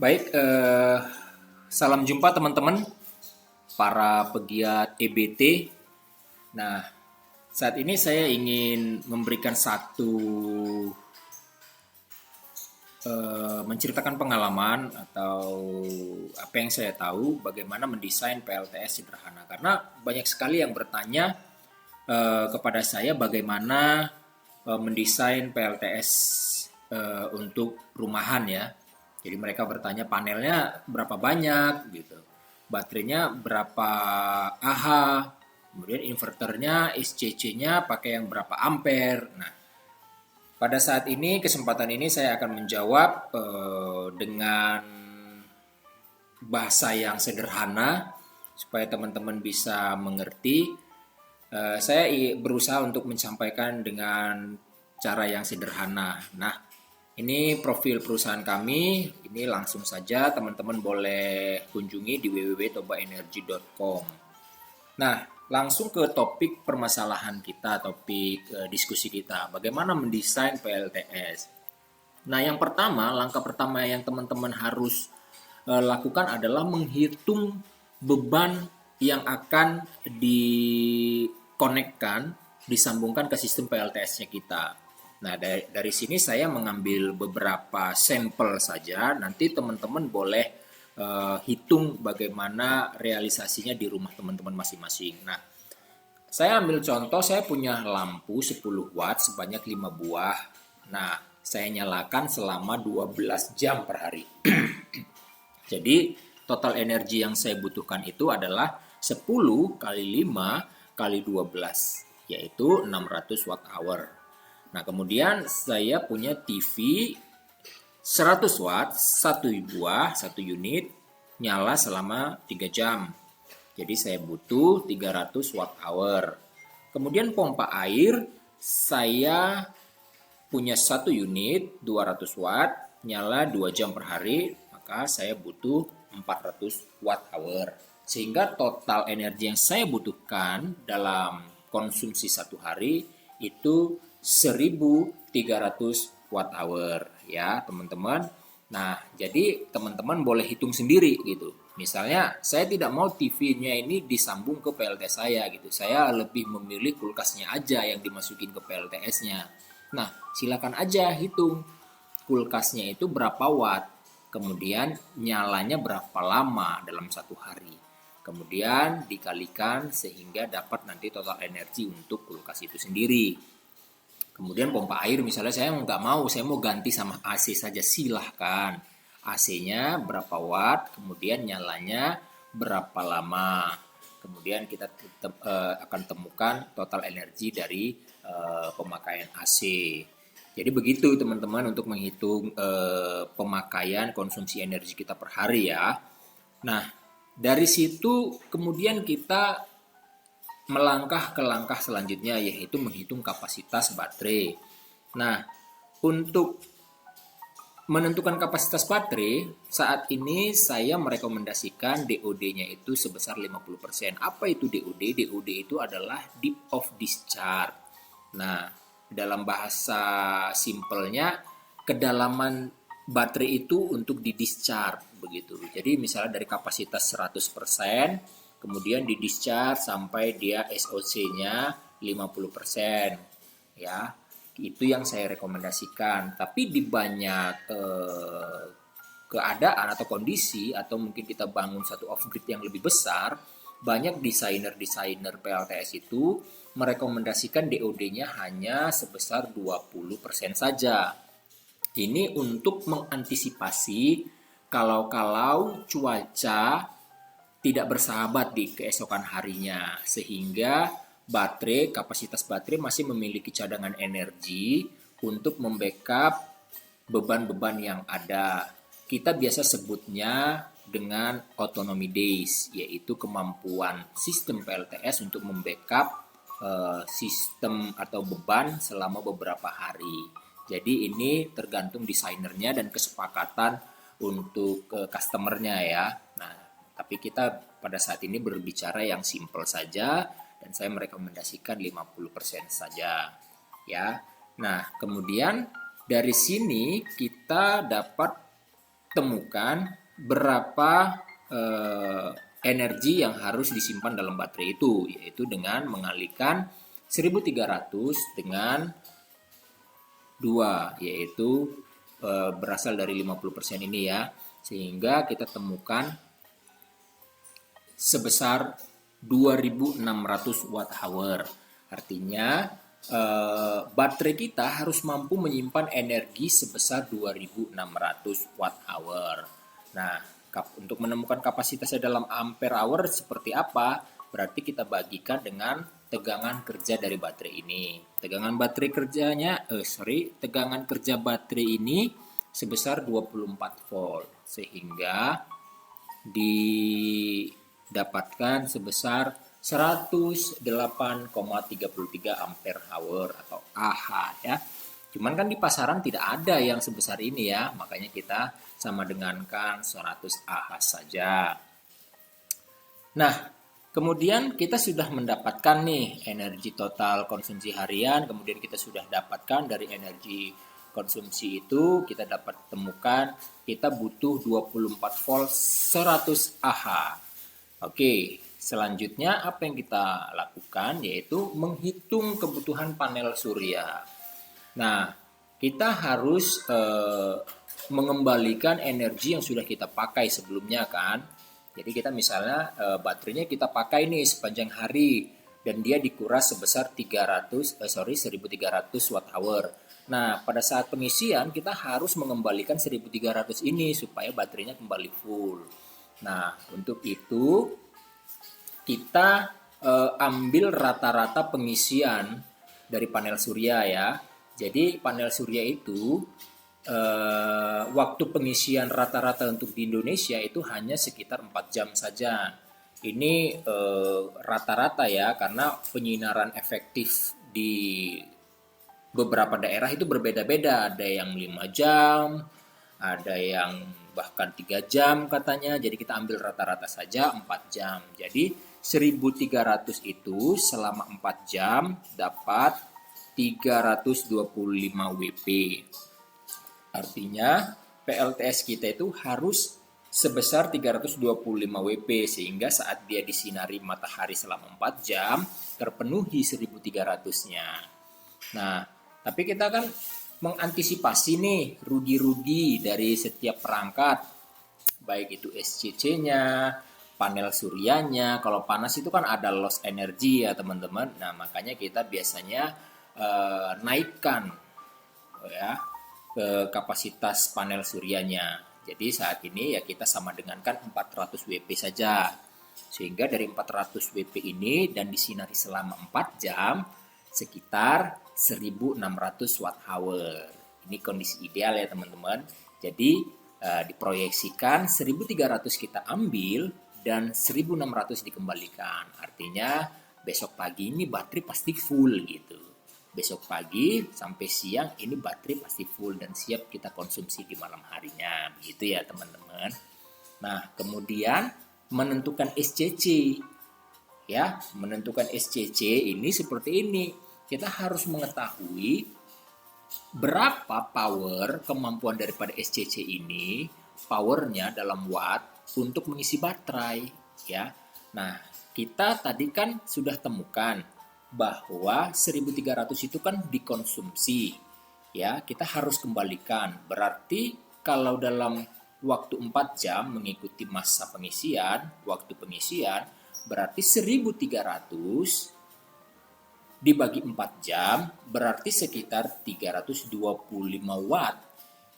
Baik, salam jumpa teman-teman para pegiat EBT. Nah, saat ini saya ingin memberikan menceritakan pengalaman atau apa yang saya tahu bagaimana mendesain PLTS sederhana. Karena banyak sekali yang bertanya kepada saya bagaimana mendesain PLTS untuk rumahan ya. Jadi mereka bertanya panelnya berapa banyak gitu, baterainya berapa Ah, kemudian inverternya SCC-nya pakai yang berapa ampere. Nah, pada saat ini kesempatan ini saya akan menjawab dengan bahasa yang sederhana supaya teman-teman bisa mengerti. Saya berusaha untuk menyampaikan dengan cara yang sederhana. Nah, ini profil perusahaan kami. Ini langsung saja teman-teman boleh kunjungi di www.tobaenergy.com. Nah, langsung ke topik permasalahan kita, topik diskusi kita. Bagaimana mendesain PLTS? Nah, yang pertama, langkah pertama yang teman-teman harus lakukan adalah menghitung beban yang akan dikonekkan, disambungkan ke sistem PLTS-nya kita. Nah, dari sini saya mengambil beberapa sampel saja. Nanti teman-teman boleh hitung bagaimana realisasinya di rumah teman-teman masing-masing. Nah, saya ambil contoh, saya punya lampu 10 watt sebanyak 5 buah. Nah, saya nyalakan selama 12 jam per hari. Jadi, total energi yang saya butuhkan itu adalah 10 kali 5 kali 12, yaitu 600 watt hour. Nah, kemudian saya punya TV 100 watt, satu buah, satu unit, nyala selama 3 jam. Jadi saya butuh 300 watt hour. Kemudian pompa air, saya punya satu unit 200 watt, nyala 2 jam per hari, maka saya butuh 400 watt hour. Sehingga total energi yang saya butuhkan dalam konsumsi satu hari itu 1300 watt hour ya teman-teman. Nah, jadi teman-teman boleh hitung sendiri gitu. Misalnya saya tidak mau TV-nya ini disambung ke PLTS saya gitu. Saya lebih memilih kulkasnya aja yang dimasukin ke PLTS-nya. Nah, silakan aja hitung kulkasnya itu berapa watt. Kemudian nyalanya berapa lama dalam satu hari. Kemudian dikalikan sehingga dapat nanti total energi untuk kulkas itu sendiri. Kemudian pompa air misalnya saya nggak mau, saya mau ganti sama AC saja, silahkan. AC-nya berapa watt, kemudian nyalanya berapa lama. Kemudian kita akan temukan total energi dari pemakaian AC. Jadi begitu teman-teman untuk menghitung pemakaian konsumsi energi kita per hari ya. Nah, dari situ kemudian kita melangkah ke langkah selanjutnya yaitu menghitung kapasitas baterai. Nah, untuk menentukan kapasitas baterai, saat ini saya merekomendasikan DOD-nya itu sebesar 50%. Apa itu DOD? DOD itu adalah deep of discharge. Nah, dalam bahasa simpelnya, kedalaman baterai itu untuk di-discharge begitu. Jadi misalnya dari kapasitas 100%, kemudian di-discharge sampai dia SOC-nya 50%. Ya, itu yang saya rekomendasikan. Tapi di banyak keadaan atau kondisi atau mungkin kita bangun satu off-grid yang lebih besar, banyak desainer-desainer PLTS itu merekomendasikan DOD-nya hanya sebesar 20% saja. Ini untuk mengantisipasi kalau cuaca tidak bersahabat di keesokan harinya, sehingga kapasitas baterai masih memiliki cadangan energi untuk membackup beban-beban yang ada. Kita biasa sebutnya dengan autonomy days, yaitu kemampuan sistem PLTS untuk membackup sistem atau beban selama beberapa hari. Jadi ini tergantung desainernya dan kesepakatan untuk customernya ya. Nah, tapi kita pada saat ini berbicara yang simple saja dan saya merekomendasikan 50% saja ya. Nah, kemudian dari sini kita dapat temukan berapa energi yang harus disimpan dalam baterai itu, yaitu dengan mengalihkan 1300 dengan 2, yaitu berasal dari 50% ini ya, sehingga kita temukan sebesar 2600 watt hour. Artinya baterai kita harus mampu menyimpan energi sebesar 2600 watt hour. Nah, untuk menemukan kapasitasnya dalam ampere hour seperti apa, berarti kita bagikan dengan tegangan kerja dari baterai ini. Tegangan kerja baterai ini sebesar 24 volt, sehingga didapatkan sebesar 108,33 ampere hour atau AH ya. Cuman kan di pasaran tidak ada yang sebesar ini ya, makanya kita sama dengankan 100 AH saja. Nah, kemudian kita sudah mendapatkan nih energi total konsumsi harian, kemudian kita sudah dapatkan dari energi konsumsi itu, kita dapat temukan kita butuh 24 volt 100 AH. Oke, selanjutnya apa yang kita lakukan yaitu menghitung kebutuhan panel surya. Nah, kita harus mengembalikan energi yang sudah kita pakai sebelumnya kan. Jadi kita misalnya baterainya kita pakai nih sepanjang hari dan dia dikuras sebesar 1300 watt hour. Nah, pada saat pengisian kita harus mengembalikan 1300 ini supaya baterainya kembali full. Nah, untuk itu kita ambil rata-rata pengisian dari panel surya ya. Jadi panel surya itu waktu pengisian rata-rata untuk di Indonesia itu hanya sekitar 4 jam saja. Ini rata-rata ya, karena penyinaran efektif di beberapa daerah itu berbeda-beda. Ada yang 5 jam, ada yang bahkan 3 jam katanya. Jadi kita ambil rata-rata saja 4 jam. Jadi 1300 itu selama 4 jam dapat 325 WP. Artinya PLTS kita itu harus sebesar 325 WP sehingga saat dia disinari matahari selama 4 jam terpenuhi 1300-nya. Nah, tapi kita kan mengantisipasi nih rugi-rugi dari setiap perangkat, baik itu SCC-nya, panel suryanya. Kalau panas itu kan ada loss energi ya teman-teman. Nah, makanya kita biasanya naikkan ya ke kapasitas panel suryanya. Jadi saat ini ya kita sama dengankan 400 WP saja. Sehingga dari 400 WP ini dan disinari selama 4 jam sekitar 1600 watt hour. Ini kondisi ideal ya teman-teman. Jadi diproyeksikan 1300 kita ambil dan 1600 dikembalikan. Artinya besok pagi ini baterai pasti full gitu. Besok pagi sampai siang ini baterai pasti full dan siap kita konsumsi di malam harinya. Begitu ya teman-teman. Nah, kemudian menentukan SCC. Ya, menentukan SCC ini seperti ini. Kita harus mengetahui berapa power kemampuan daripada SCC ini, powernya dalam watt untuk mengisi baterai. Ya, nah kita tadi kan sudah temukan bahwa 1300 itu kan dikonsumsi. Ya, kita harus kembalikan. Berarti kalau dalam waktu 4 jam mengikuti masa pengisian, waktu pengisian, berarti 1300 dibagi 4 jam berarti sekitar 325 watt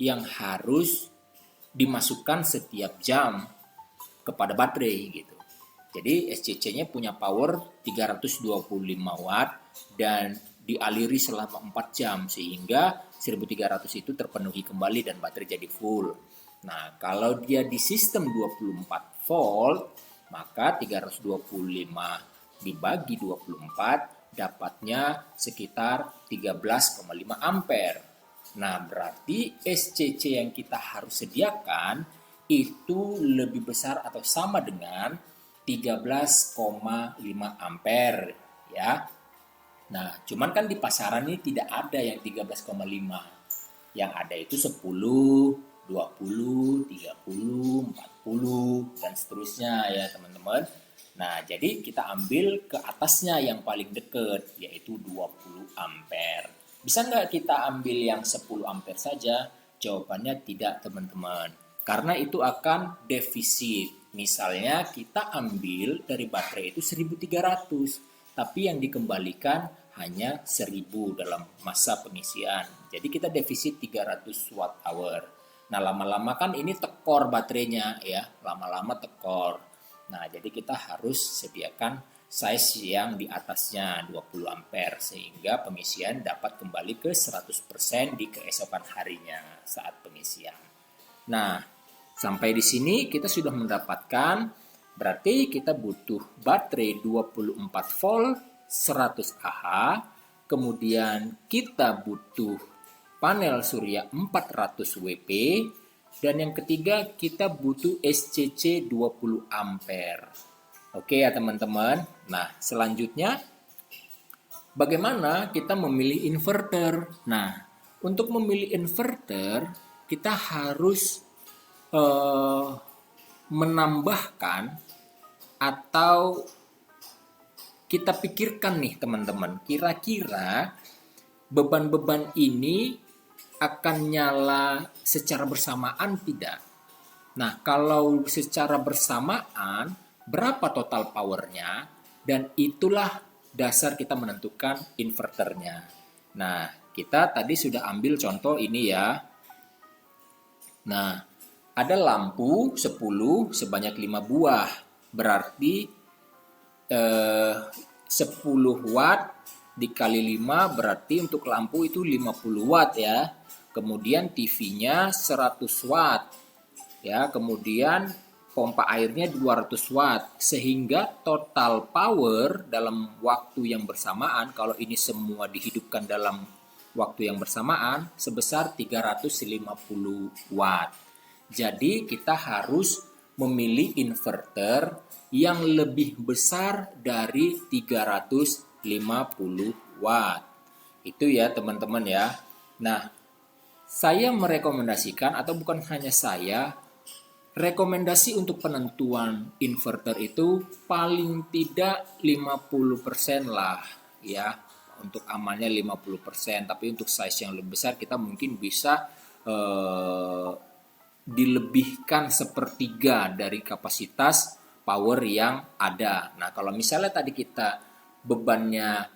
yang harus dimasukkan setiap jam kepada baterai gitu. Jadi SCC-nya punya power 325 watt dan dialiri selama 4 jam sehingga 1300 itu terpenuhi kembali dan baterai jadi full. Nah, kalau dia di sistem 24 volt, maka 325 dibagi 24 dapatnya sekitar 13,5 ampere. Nah, berarti SCC yang kita harus sediakan itu lebih besar atau sama dengan 13,5 ampere ya. Nah, cuman kan di pasaran ini tidak ada yang 13,5. Yang ada itu 10, 20, 30, 40 dan seterusnya ya teman-teman. Nah, jadi kita ambil ke atasnya yang paling dekat, yaitu 20 ampere. Bisa nggak kita ambil yang 10 ampere saja? Jawabannya tidak teman-teman. Karena itu akan defisit. Misalnya kita ambil dari baterai itu 1300, tapi yang dikembalikan hanya 1000 dalam masa pengisian. Jadi kita defisit 300 watt hour. Nah, lama-lama kan ini tekor baterainya ya, lama-lama tekor. Nah, jadi kita harus sediakan size yang di atasnya 20 ampere sehingga pengisian dapat kembali ke 100% di keesokan harinya saat pengisian. Nah, sampai di sini kita sudah mendapatkan berarti kita butuh baterai 24 volt 100 Ah, kemudian kita butuh panel surya 400 WP, dan yang ketiga kita butuh SCC 20 ampere. Oke ya teman-teman. Nah, selanjutnya bagaimana kita memilih inverter? Nah, untuk memilih inverter kita harus menambahkan atau kita pikirkan nih teman-teman, kira-kira beban-beban ini akan nyala secara bersamaan tidak? Nah, kalau secara bersamaan, berapa total powernya? Dan itulah dasar kita menentukan inverternya. Nah, kita tadi sudah ambil contoh ini ya. Nah, ada lampu 10 sebanyak 5 buah. Berarti 10 watt dikali 5 berarti untuk lampu itu 50 watt ya. Kemudian TV-nya 100 watt. Ya, kemudian pompa airnya 200 watt sehingga total power dalam waktu yang bersamaan kalau ini semua dihidupkan dalam waktu yang bersamaan sebesar 350 watt. Jadi kita harus memilih inverter yang lebih besar dari 350 watt. Itu ya teman-teman ya. Nah, saya merekomendasikan atau bukan hanya saya, rekomendasi untuk penentuan inverter itu paling tidak 50% lah ya. Untuk amannya 50%, tapi untuk size yang lebih besar kita mungkin bisa dilebihkan sepertiga dari kapasitas power yang ada. Nah, kalau misalnya tadi kita bebannya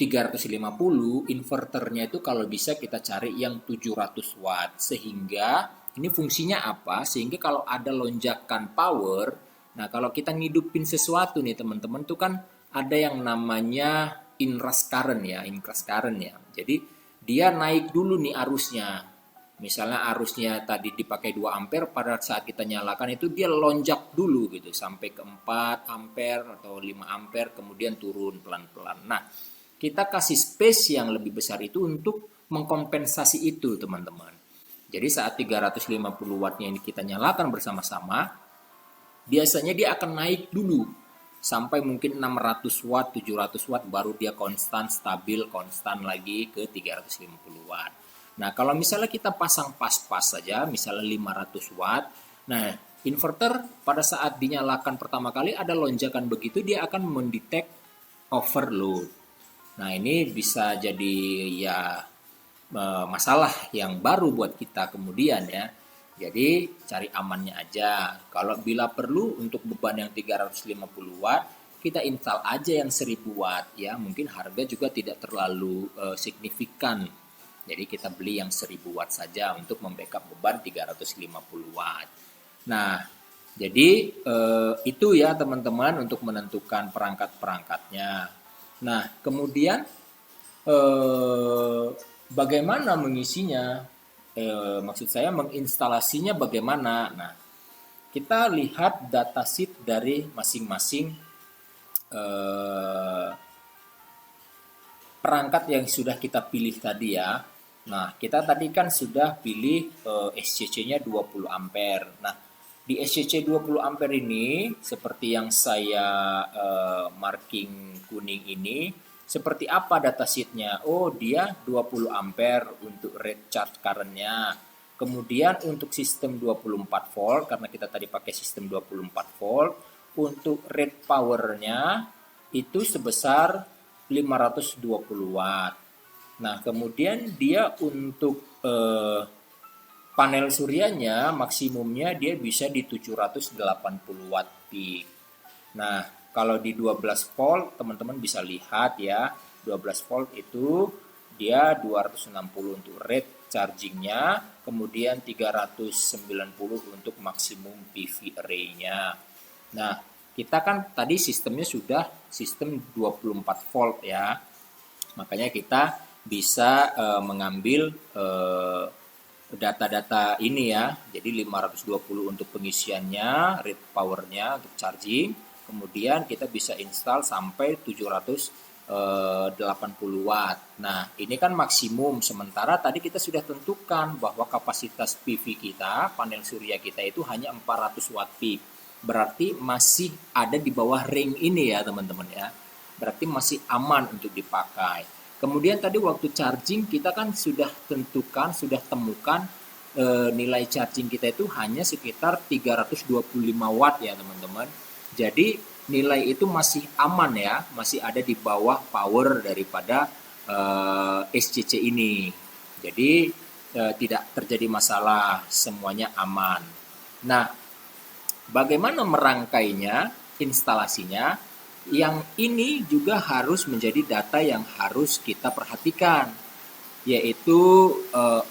350, inverternya itu kalau bisa kita cari yang 700 watt. Sehingga ini fungsinya apa? Sehingga kalau ada lonjakan power, nah kalau kita ngidupin sesuatu nih teman-teman tuh kan ada yang namanya inrush current ya, inrush current ya. Jadi dia naik dulu nih arusnya. Misalnya arusnya tadi dipakai 2 ampere, pada saat kita nyalakan itu dia lonjak dulu gitu sampai ke 4 ampere atau 5 ampere kemudian turun pelan-pelan. Nah, kita kasih space yang lebih besar itu untuk mengkompensasi itu teman-teman. Jadi saat 350 wattnya ini kita nyalakan bersama-sama, biasanya dia akan naik dulu sampai mungkin 600 watt, 700 watt baru dia konstan, stabil, konstan lagi ke 350 watt. Nah, kalau misalnya kita pasang pas-pas saja, misalnya 500 watt, nah inverter pada saat dinyalakan pertama kali ada lonjakan begitu, dia akan mendetek overload. Nah, ini bisa jadi ya masalah yang baru buat kita kemudian ya. Jadi cari amannya aja. Kalau bila perlu untuk beban yang 350 watt, kita install aja yang 1000 watt ya. Mungkin harga juga tidak terlalu signifikan. Jadi kita beli yang 1000 watt saja untuk membackup beban 350 watt. Nah, jadi itu ya teman-teman untuk menentukan perangkat-perangkatnya. Nah, kemudian bagaimana mengisinya? Maksud saya menginstalasinya bagaimana? Nah, kita lihat datasheet dari masing-masing perangkat yang sudah kita pilih tadi ya. Nah, kita tadi kan sudah pilih SCC-nya 20 ampere. Nah, di SCC 20 ampere ini, seperti yang saya marking kuning ini, seperti apa datasheet-nya? Oh, dia 20 ampere untuk rate charge current-nya. Kemudian untuk sistem 24 volt, karena kita tadi pakai sistem 24 volt, untuk rate powernya itu sebesar 520 watt. Nah, kemudian dia untuk panel suryanya maksimumnya dia bisa di 780 watt peak. Nah, kalau di 12 volt teman-teman bisa lihat ya, 12 volt itu dia 260 untuk rate chargingnya, kemudian 390 untuk maksimum PV array-nya. Nah, kita kan tadi sistemnya sudah sistem 24 volt ya. Makanya kita bisa mengambil data-data ini ya. Jadi 520 untuk pengisiannya, rate powernya untuk charging. Kemudian kita bisa install sampai 780 watt. Nah, ini kan maksimum. Sementara tadi kita sudah tentukan bahwa kapasitas PV kita, panel surya kita itu hanya 400 watt peak. Berarti masih ada di bawah ring ini ya teman-teman ya. Berarti masih aman untuk dipakai. Kemudian tadi waktu charging kita kan sudah tentukan, sudah temukan nilai charging kita itu hanya sekitar 325 watt ya teman-teman. Jadi nilai itu masih aman ya, masih ada di bawah power daripada SCC ini. Jadi tidak terjadi masalah, semuanya aman. Nah, bagaimana merangkainya, instalasinya? Yang ini juga harus menjadi data yang harus kita perhatikan, yaitu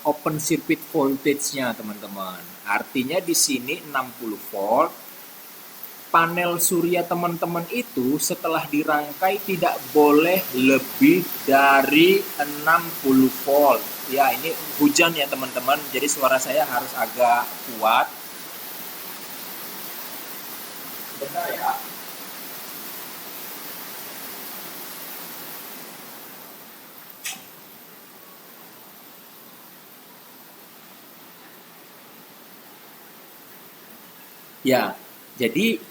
open circuit voltage-nya teman-teman. Artinya di sini 60 volt. Panel surya teman-teman itu setelah dirangkai tidak boleh lebih dari 60 volt. Ya, ini hujan ya teman-teman, jadi suara saya harus agak kuat. Bentar ya. Ya, jadi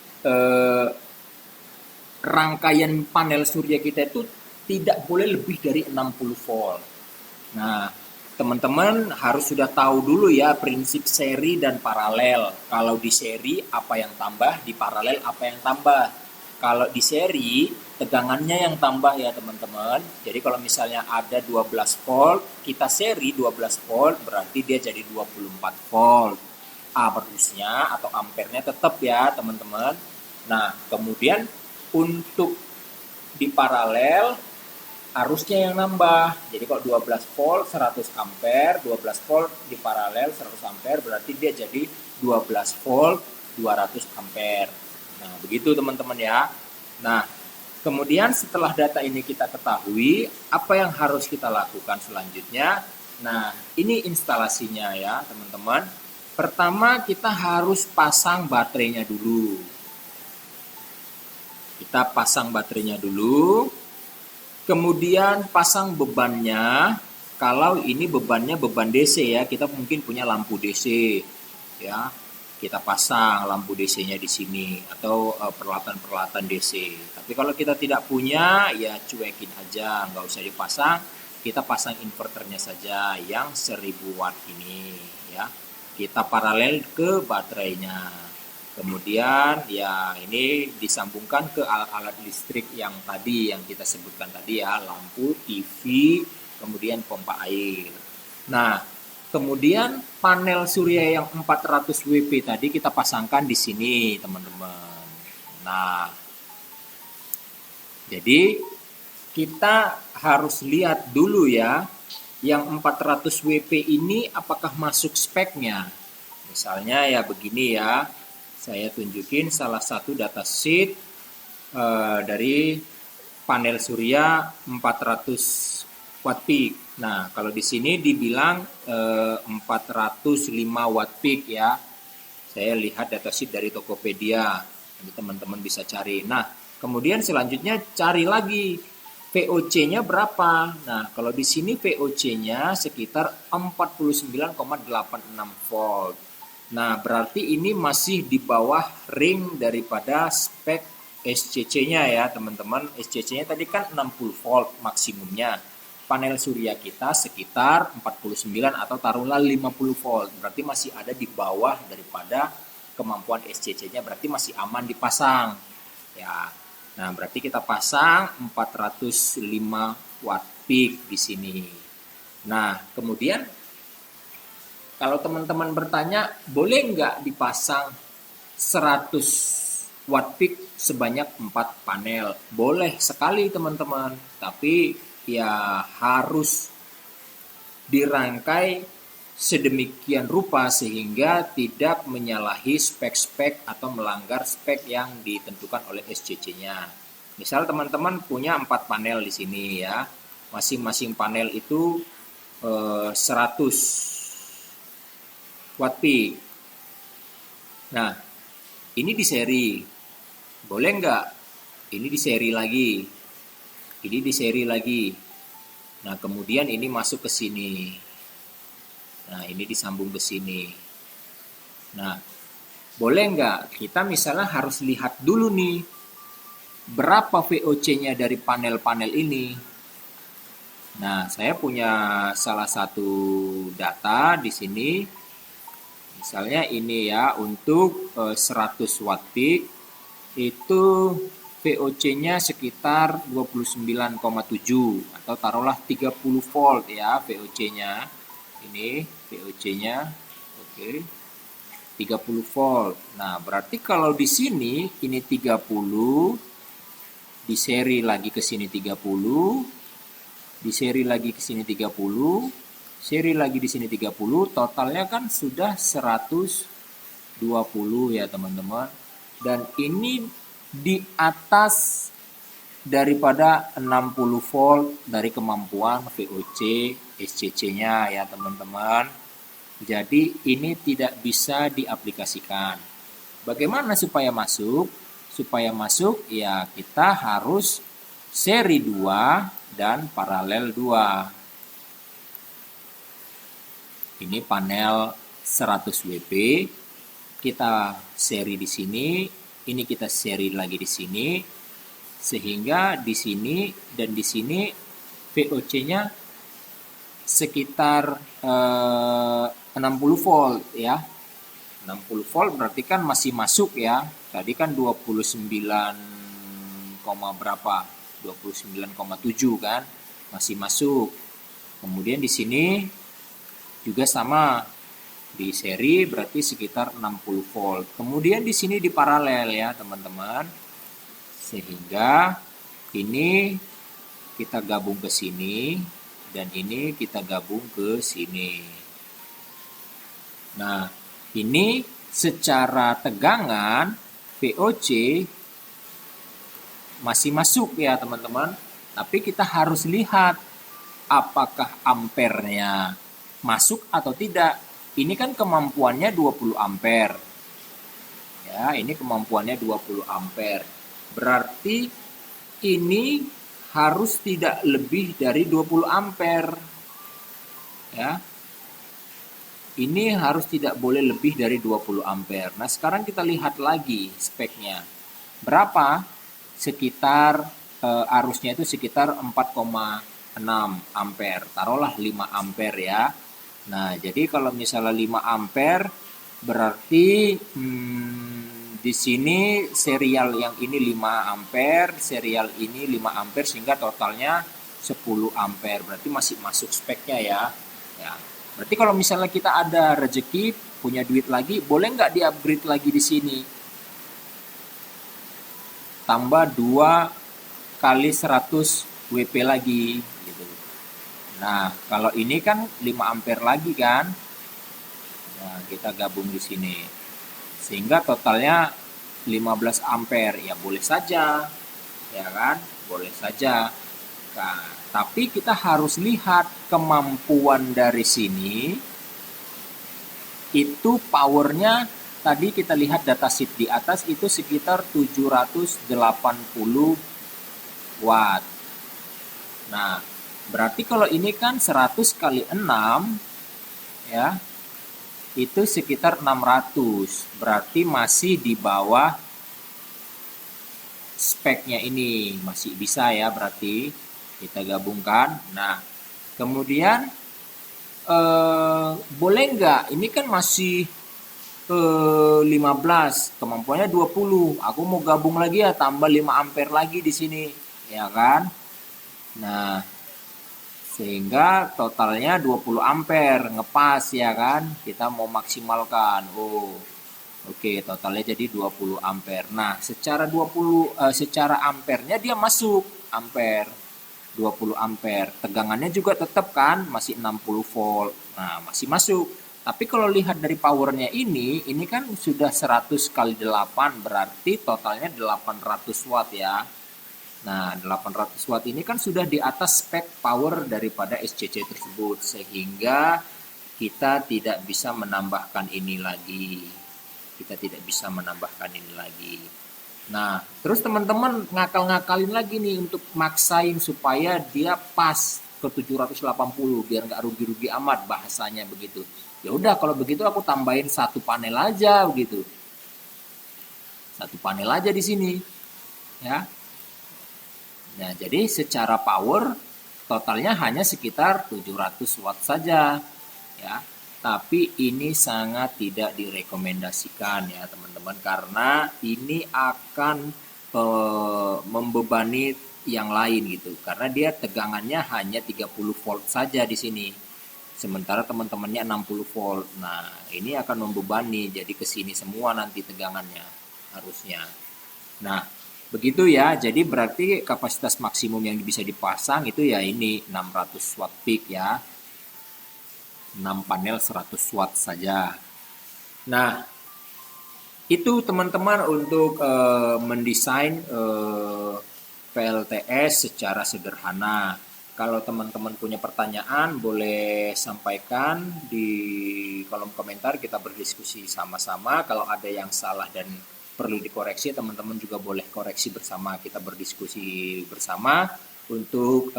rangkaian panel surya kita itu tidak boleh lebih dari 60 volt. Nah, teman-teman harus sudah tahu dulu ya prinsip seri dan paralel. Kalau di seri apa yang tambah, di paralel apa yang tambah. Kalau di seri tegangannya yang tambah ya teman-teman. Jadi kalau misalnya ada 12 volt, kita seri 12 volt berarti dia jadi 24 volt. Arusnya atau ampernya tetap ya teman-teman. Nah, kemudian untuk di paralel arusnya yang nambah. Jadi kalau 12 volt 100 ampere, 12 volt di paralel 100 ampere berarti dia jadi 12 volt 200 ampere. Nah, begitu teman-teman ya. Nah, kemudian setelah data ini kita ketahui, apa yang harus kita lakukan selanjutnya? Nah, ini instalasinya ya teman-teman. Pertama kita harus pasang baterainya dulu. Kita pasang baterainya dulu. Kemudian pasang bebannya. Kalau ini bebannya beban DC ya, kita mungkin punya lampu DC ya. Kita pasang lampu DC-nya di sini atau peralatan-peralatan DC. Tapi kalau kita tidak punya ya cuekin aja, nggak usah dipasang. Kita pasang inverternya saja yang 1000 watt ini ya. Kita paralel ke baterainya. Kemudian ya ini disambungkan ke alat listrik yang tadi yang kita sebutkan tadi ya, lampu, TV, kemudian pompa air. Nah, kemudian panel surya yang 400 WP tadi kita pasangkan di sini, teman-teman. Nah, jadi kita harus lihat dulu ya, yang 400 WP ini apakah masuk speknya. Misalnya ya begini ya, saya tunjukin salah satu datasheet dari panel surya 400 watt peak. Nah, kalau di sini dibilang 405 watt peak ya. Saya lihat datasheet dari Tokopedia. Nanti teman-teman bisa cari. Nah, kemudian selanjutnya cari lagi VOC-nya berapa. Nah, kalau di sini VOC-nya sekitar 49,86 volt. Nah, berarti ini masih di bawah ring daripada spek SCC-nya ya, teman-teman. SCC-nya tadi kan 60 volt maksimumnya. panel surya kita sekitar 49 atau taruhlah 50 volt. Berarti masih ada di bawah daripada kemampuan SCC-nya, berarti masih aman dipasang. Ya. Nah, berarti kita pasang 405 watt peak di sini. Nah, kemudian kalau teman-teman bertanya, boleh nggak dipasang 100 watt peak sebanyak 4 panel? Boleh sekali teman-teman, tapi ya harus dirangkai sedemikian rupa sehingga tidak menyalahi spek-spek atau melanggar spek yang ditentukan oleh SCC-nya. Misal teman-teman punya 4 panel di sini ya, masing-masing panel itu 100 watt peak. Nah, ini di seri, boleh nggak? Ini di seri lagi, ini di seri lagi. Nah, kemudian ini masuk ke sini. Nah, ini disambung ke sini. Nah, boleh nggak? Kita misalnya harus lihat dulu nih, berapa VOC-nya dari panel-panel ini. Nah, saya punya salah satu data di sini. Misalnya ini ya, untuk 100 watt peak, itu VOC-nya sekitar 29,7 atau taruhlah 30 volt ya VOC-nya. Ini VOC-nya, oke, 30 volt. Nah, berarti kalau di sini ini 30, di seri lagi ke sini 30, di seri lagi ke sini 30, seri lagi di sini 30, totalnya kan sudah 120 ya teman-teman. Dan ini di atas daripada 60 volt dari kemampuan VOC SCC-nya ya teman-teman. Jadi ini tidak bisa diaplikasikan. Bagaimana supaya masuk? Supaya masuk ya kita harus seri 2 dan paralel 2. Ini panel 100 WP. Kita seri di sini, ini kita seri lagi di sini. Sehingga di sini dan di sini VOC-nya sekitar 60 volt ya. 60 volt berarti kan masih masuk ya. Tadi kan 29, berapa? 29,7 kan? Masih masuk. Kemudian di sini juga sama. Di seri berarti sekitar 60 volt. Kemudian di sini di paralel ya, teman-teman. Sehingga ini kita gabung ke sini dan ini kita gabung ke sini. Nah, ini secara tegangan VOC masih masuk ya teman-teman. Tapi kita harus lihat apakah ampernya masuk atau tidak. Ini kan kemampuannya 20 ampere. Ya, ini kemampuannya 20 ampere. Berarti ini harus tidak lebih dari 20 ampere. Ya. Ini harus tidak boleh lebih dari 20 ampere. Nah, sekarang kita lihat lagi speknya. Berapa? Sekitar arusnya itu sekitar 4,6 ampere. Taruhlah 5 ampere ya. Nah, jadi kalau misalnya 5 ampere berarti di sini serial yang ini 5 ampere, serial ini 5 ampere sehingga totalnya 10 ampere. Berarti masih masuk speknya ya. Ya. Berarti kalau misalnya kita ada rezeki, punya duit lagi, boleh nggak di-upgrade lagi di sini? Tambah 2 kali 100 WP lagi gitu. Nah, kalau ini kan 5 ampere lagi kan? Nah, kita gabung di sini. Sehingga totalnya 15 ampere. Ya boleh saja. Ya kan? Boleh saja. Nah, tapi kita harus lihat kemampuan dari sini. Itu powernya tadi kita lihat datasheet di atas itu sekitar 780 watt. Nah, berarti kalau ini kan 100 kali 6 ya. Itu sekitar 600. Berarti masih di bawah speknya ini. Masih bisa ya berarti. Kita gabungkan. Nah, Kemudian boleh nggak? Ini kan masih 15, kemampuannya 20. Aku mau gabung lagi ya, tambah 5 ampere lagi di sini, ya kan? Nah, sehingga totalnya 20 ampere, ngepas ya kan? Kita mau maksimalkan. Oh, oke, totalnya jadi 20 ampere. Nah, secara ampernya dia masuk ampere. 20 ampere. Tegangannya juga tetap kan masih 60 volt. Nah, masih masuk. Tapi kalau lihat dari powernya ini kan sudah 100 kali 8, berarti totalnya 800 watt ya. Nah, 800 watt ini kan sudah di atas spek power daripada SCC tersebut, sehingga kita tidak bisa menambahkan ini lagi. Kita tidak bisa menambahkan ini lagi. Nah, terus teman-teman ngakal-ngakalin lagi nih untuk maksain supaya dia pas ke 780 biar nggak rugi-rugi amat bahasanya begitu. Ya udah kalau begitu aku tambahin satu panel aja begitu. Satu panel aja di sini, ya. Nah, jadi secara power totalnya hanya sekitar 700 watt saja, ya. Tapi ini sangat tidak direkomendasikan ya teman-teman, karena ini akan membebani yang lain gitu. Karena dia tegangannya hanya 30 volt saja di sini. Sementara teman-temannya 60 volt. Nah, ini akan membebani, jadi ke sini semua nanti tegangannya harusnya. Nah, begitu ya. Jadi berarti kapasitas maksimum yang bisa dipasang itu ya ini 600 watt peak ya. 6 panel 100 watt saja. Nah, itu teman-teman untuk mendesain PLTS secara sederhana. Kalau teman-teman punya pertanyaan boleh sampaikan di kolom komentar, kita berdiskusi sama-sama. Kalau ada yang salah dan perlu dikoreksi, teman-teman juga boleh koreksi bersama, kita berdiskusi bersama untuk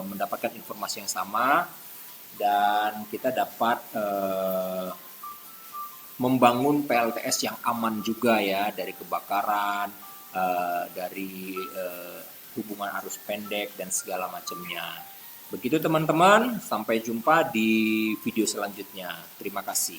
mendapatkan informasi yang sama dan kita dapat membangun PLTS yang aman juga ya, dari kebakaran, dari hubungan arus pendek dan segala macamnya. Begitu teman-teman, sampai jumpa di video selanjutnya. Terima kasih.